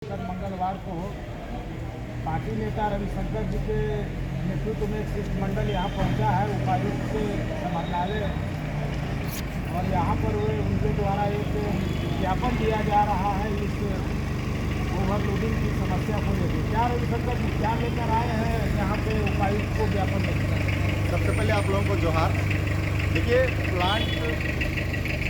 कल मंगलवार को पार्टी नेता रविशंकर जी के नेतृत्व में एक शिष्टमंडल यहाँ पहुँचा है उपायुक्त के समन्वय और यहाँ पर उनके द्वारा एक ज्ञापन दिया जा रहा है इस ओवरलोडिंग की समस्या को लेकर। क्या रविशंकर जी क्या लेकर आए हैं यहाँ पे उपायुक्त को ज्ञापन देकर? सबसे पहले आप लोगों को जोहार। देखिए, प्लांट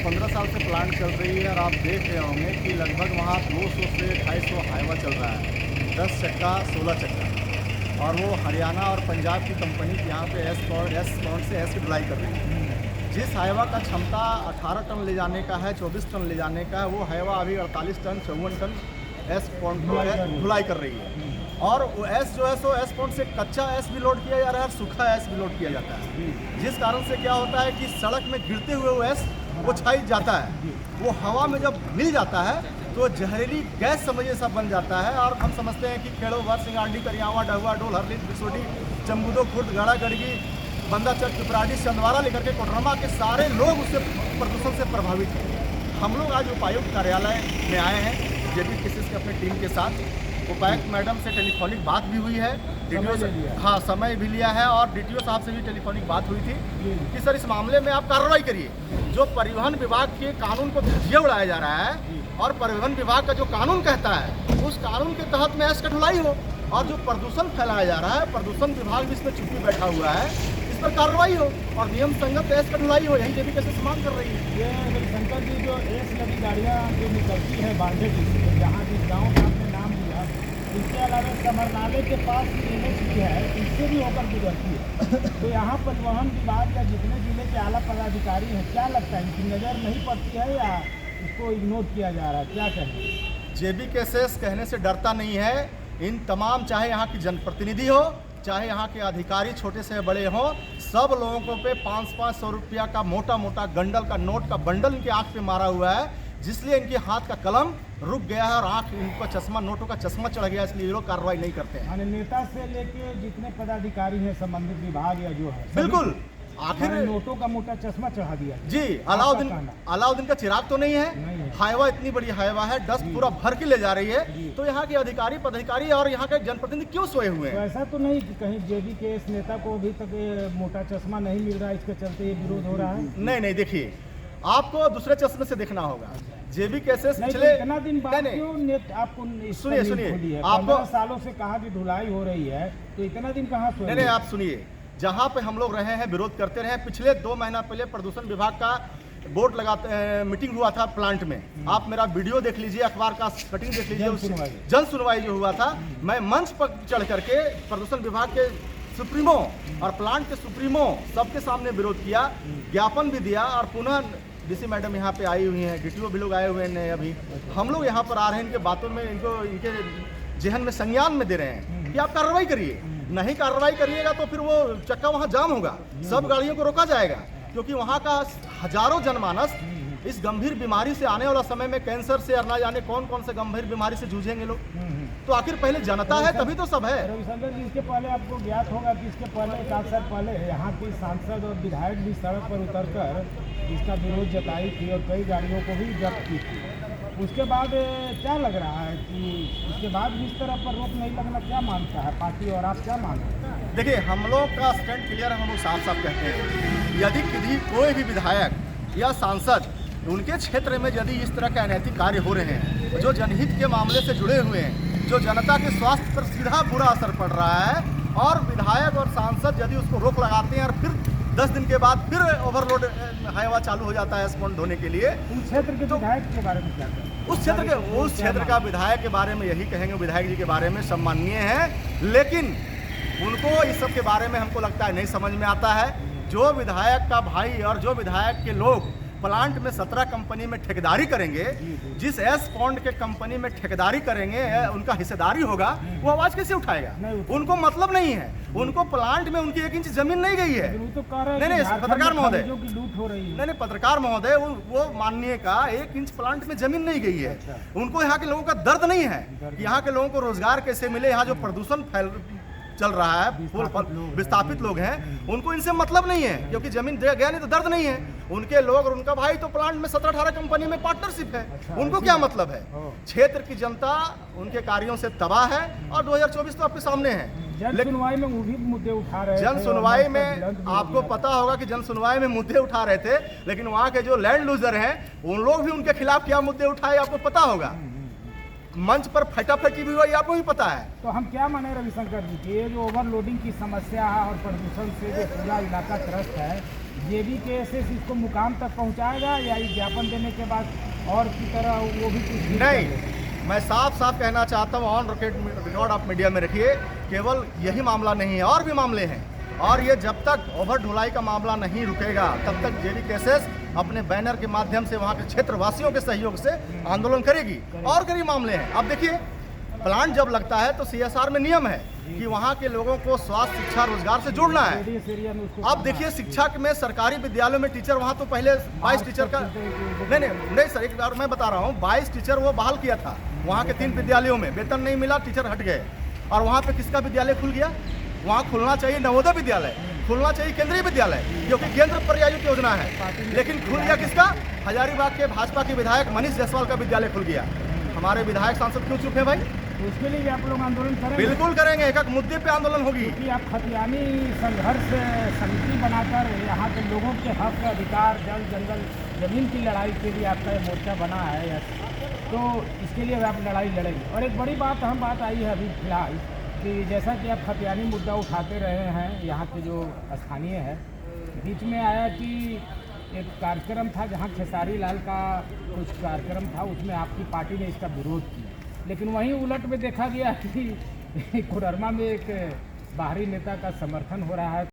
15 साल से प्लांट चल रही है और आप देख रहे होंगे कि लगभग वहाँ 200 से 250 हाईवा चल रहा है, 10 चक्का 16 चक्का, और वो हरियाणा और पंजाब की कंपनी यहाँ पे एस पॉइंट से एस की ढुलाई कर रही है। जिस हाईवा का क्षमता 18 टन ले जाने का है, 24 टन ले जाने का है, वो हाईवा अभी 48 टन 54 टन एस पॉइंट ढुलाई कर रही है। और वो एस जो है सो एस पॉइंट से कच्चा एस भी लोड किया जा रहा है और सूखा एस भी लोड किया जाता है, जिस कारण से क्या होता है कि सड़क में गिरते हुए वो एस वो छाई जाता है। वो हवा में जब मिल जाता है तो जहरीली गैस समझिए सब बन जाता है। और हम समझते हैं कि खेड़ो भर सिंगारडी करियावा डहुआ डोल हरलिन बिसोडी चमगुदो खुर्द गड़ा गड़गी बंदा चक पिपराडी चंदवारा लेकर के कोडरमा के सारे लोग उससे प्रदूषण से प्रभावित हैं। हम लोग आज उपायुक्त कार्यालय में आए हैं जेबी केसेस के अपने टीम के साथ। उपायुक्त मैडम से टेलीफोनिक बात भी हुई है, डीटीओ से हाँ समय भी लिया है, और डीटीओ साहब से भी टेलीफोनिक बात हुई थी कि सर इस मामले में आप कार्रवाई करिए। जो परिवहन विभाग के कानून को धज्जियां उड़ाया जा रहा है और परिवहन विभाग का जो कानून कहता है उस कानून के तहत में एस का ढुलाई हो, और जो प्रदूषण फैलाया जा रहा है प्रदूषण विभाग भी इसमें चुप्पी बैठा हुआ है, इस पर कार्रवाई हो और नियम संगत एस का ढुलाई हो। यही जेबी कैसे मांग कर रही है। ये रविशंकर जी जो एस लगी गाड़ियाँ जो निकलती है बांधे की जहाँ जिस गाँव का आपने नाम लिया, इसके अलावा समरनाले के पास NH भी है, इससे भी होकर गुजरती है। तो यहाँ परिवहन विभाग या जितने जिले के आला पदाधिकारी हैं, क्या लगता है इनकी नज़र नहीं पड़ती है या इसको इग्नोर किया जा रहा है? क्या कहें? जेबी केसेस कहने से डरता नहीं है। इन तमाम, चाहे यहाँ की जनप्रतिनिधि हो, चाहे यहाँ के अधिकारी छोटे से बड़े हों, सब लोगों को पे 500-500 रुपया का मोटा मोटा गंडल का नोट का बंडल इनके आँख पे मारा हुआ है, जिसलिए इनके हाथ का कलम रुक गया है और आँख इनको चश्मा, नोटों का चश्मा चढ़ गया, इसलिए ये लोग कार्रवाई नहीं करते हैं। नेता से लेके जितने पदाधिकारी हैं संबंधित विभाग या जो है, बिल्कुल आखिर नोटों का मोटा चश्मा चढ़ा दिया जी। अलाउद्दीन का चिराग तो नहीं है। हाईवा इतनी बड़ी हाईवा है, डस्ट पूरा भर के ले जा रही है, तो यहाँ के अधिकारी पदाधिकारी और यहाँ के जनप्रतिनिधि क्यों सोए हुए हैं? तो ऐसा तो नहीं कि कहीं जेबी के इस नेता को अभी तक मोटा चश्मा नहीं मिल रहा, इसके चलते ये विरोध हो रहा है? नहीं, देखिए आपको दूसरे चश्मे से देखना होगा। जेबी केसेस पिछले इतना दिन बाद क्यों आपको सुनिए आपको सालों से कहा कि ढुलाई हो रही है, तो इतना दिन कहाँ से? नहीं, आप सुनिए, जहाँ पे हम लोग रहे हैं, विरोध करते रहे, पिछले 2 महीना पहले प्रदूषण विभाग का बोर्ड लगाते मीटिंग हुआ था प्लांट में। आप मेरा वीडियो देख लीजिए, अखबार का कटिंग देख लीजिए, जन सुनवाई जो हुआ था, मैं मंच पर चढ़ करके प्रदूषण विभाग के सुप्रीमो और प्लांट के सुप्रीमो सबके सामने विरोध किया, ज्ञापन भी दिया, और पुनः डीसी मैडम यहाँ पे आई हुई हैं, डीटीओ भी लोग आए हुए हैं। अभी हम लोग यहाँ पर आ रहे हैं, इनके बातों में इनके जहन में संज्ञान में दे रहे हैं कि आप कार्रवाई करिए। नहीं कार्रवाई करिएगा तो फिर वो चक्का वहाँ जाम होगा, सब गाड़ियों को रोका जाएगा, क्योंकि वहाँ का हजारों जनमानस इस गंभीर बीमारी से आने वाला समय में कैंसर से और ना जाने कौन कौन से गंभीर बीमारी से जूझेंगे लोग। तो आखिर पहले जनता है तभी तो सब है। रविशंकर जी, इसके पहले आपको ज्ञात होगा कि इसके पहले 1 साल पहले यहाँ के सांसद और विधायक भी सड़क पर उतरकर इसका विरोध जताई थी और कई गाड़ियों को भी जब्त की थी। उसके बाद क्या लग रहा है कि उसके बाद भी इस तरह पर रोक नहीं लगना, क्या मानता है पार्टी और आप क्या मानते हैं? देखिए, हम लोग का स्टैंड क्लियर है, हम लोग साफ साफ कहते हैं, यदि किसी कोई भी विधायक या सांसद उनके क्षेत्र में यदि इस तरह के अनैतिक कार्य हो रहे हैं, जो जनहित के मामले से जुड़े हुए हैं, जो जनता के स्वास्थ्य पर सीधा बुरा असर पड़ रहा है, और विधायक और सांसद यदि उसको रोक लगाते हैं और फिर 10 दिन के बाद फिर ओवरलोड हाईवा चालू हो जाता है स्पॉन्ड होने के लिए, उस क्षेत्र के विधायक के बारे में क्या कहें? उस क्षेत्र का विधायक के बारे में यही कहेंगे, विधायक जी के बारे में सम्माननीय है, लेकिन उनको इस सब के बारे में हमको लगता है नहीं समझ में आता है। जो विधायक का भाई और जो विधायक के लोग प्लांट में 17 कंपनी में ठेकेदारी करेंगे, जिस एस पॉन्ड के कंपनी में ठेकेदारी करेंगे, उनका हिस्सेदारी होगा, वो आवाज कैसे उठाएगा? उनको मतलब नहीं है, उनको प्लांट में उनकी 1 इंच जमीन नहीं गई है। नहीं, पत्रकार महोदय, नहीं, पत्रकार महोदय, वो माननीय का 1 इंच प्लांट में जमीन नहीं गई है। उनको यहाँ के लोगों का दर्द नहीं है कि यहाँ के लोगों को रोजगार कैसे मिले, यहाँ जो प्रदूषण चल रहा है, विस्थापित लोग हैं, उनको इनसे मतलब नहीं है, क्योंकि जमीन दे गया नहीं तो दर्द नहीं है। उनके लोग और उनका भाई तो प्लांट में 17-18 कंपनी में पार्टनरशिप है। अच्छा, उनको क्या मतलब है? क्षेत्र की जनता उनके कार्यों से तबाह है और 2024 तो आपके सामने है। जन सुनवाई में वो भी मुद्दे उठा रहे थे। जन सुनवाई में आपको पता होगा कि जन सुनवाई में मुद्दे उठा रहे थे, लेकिन वहाँ के जो लैंड लूजर हैं उन लोग भी उनके खिलाफ क्या मुद्दे उठाए आपको पता होगा। मंच पर फटाफटी भी हुई आपको भी पता है। तो हम क्या माने रविशंकर जी कि ये जो ओवरलोडिंग की समस्या है और प्रदूषण से जो पूरा इलाका त्रस्त है, ये भी केसेस इसको मुकाम तक पहुंचाएगा या ये ज्ञापन देने के बाद और की तरह वो भी कुछ नहीं, मैं साफ साफ कहना चाहता हूँ, ऑन रिकॉर्ड आप मीडिया में रखिए, केवल यही मामला नहीं है, और भी मामले हैं। और ये जब तक ओवर ढुलाई का मामला नहीं रुकेगा तब तक जेडी केसेस अपने बैनर के माध्यम से वहाँ के क्षेत्रवासियों के सहयोग से आंदोलन करेगी। और कई मामले हैं। अब देखिए, प्लांट जब लगता है तो CSR में नियम है कि वहाँ के लोगों को स्वास्थ्य, शिक्षा, रोजगार से जोड़ना है। अब देखिए, शिक्षा में सरकारी विद्यालयों में टीचर वहाँ तो पहले 22 टीचर का नहीं सर, एक बार मैं बता रहा हूँ, 22 टीचर वो बहाल किया था वहाँ के 3 विद्यालयों में, वेतन नहीं मिला, टीचर हट गए। और वहाँ पे किसका विद्यालय खुल गया? वहाँ खुलना चाहिए नवोदय विद्यालय, खुलना चाहिए केंद्रीय विद्यालय, क्योंकि केंद्र प्रायोजित योजना है। लेकिन खुल गया किसका? हजारीबाग के भाजपा के विधायक मनीष जायसवाल का विद्यालय खुल गया। हमारे विधायक सांसद क्यों चुप है भाई? तो उसके लिए भी आप लोग आंदोलन करेंगे? बिल्कुल करेंगे, एक एक मुद्दे पे आंदोलन होगी। कि आप खतियानी संघर्ष समिति बनाकर यहाँ के लोगों के हक, अधिकार, जल जंगल, जमीन की लड़ाई के लिए आपका ये मोर्चा बना है, तो इसके लिए आप लड़ाई लड़ेंगे। और एक बड़ी बात आई है अभी फिलहाल कि जैसा कि आप खतियानी मुद्दा उठाते रहे हैं, यहाँ के जो स्थानीय है, बीच में आया कि एक कार्यक्रम था जहाँ खेसारी लाल का कुछ कार्यक्रम था, उसमें आपकी पार्टी ने इसका विरोध किया, लेकिन वहीं उलट में देखा गया कि कोडरमा में एक बाहरी नेता का समर्थन हो रहा है।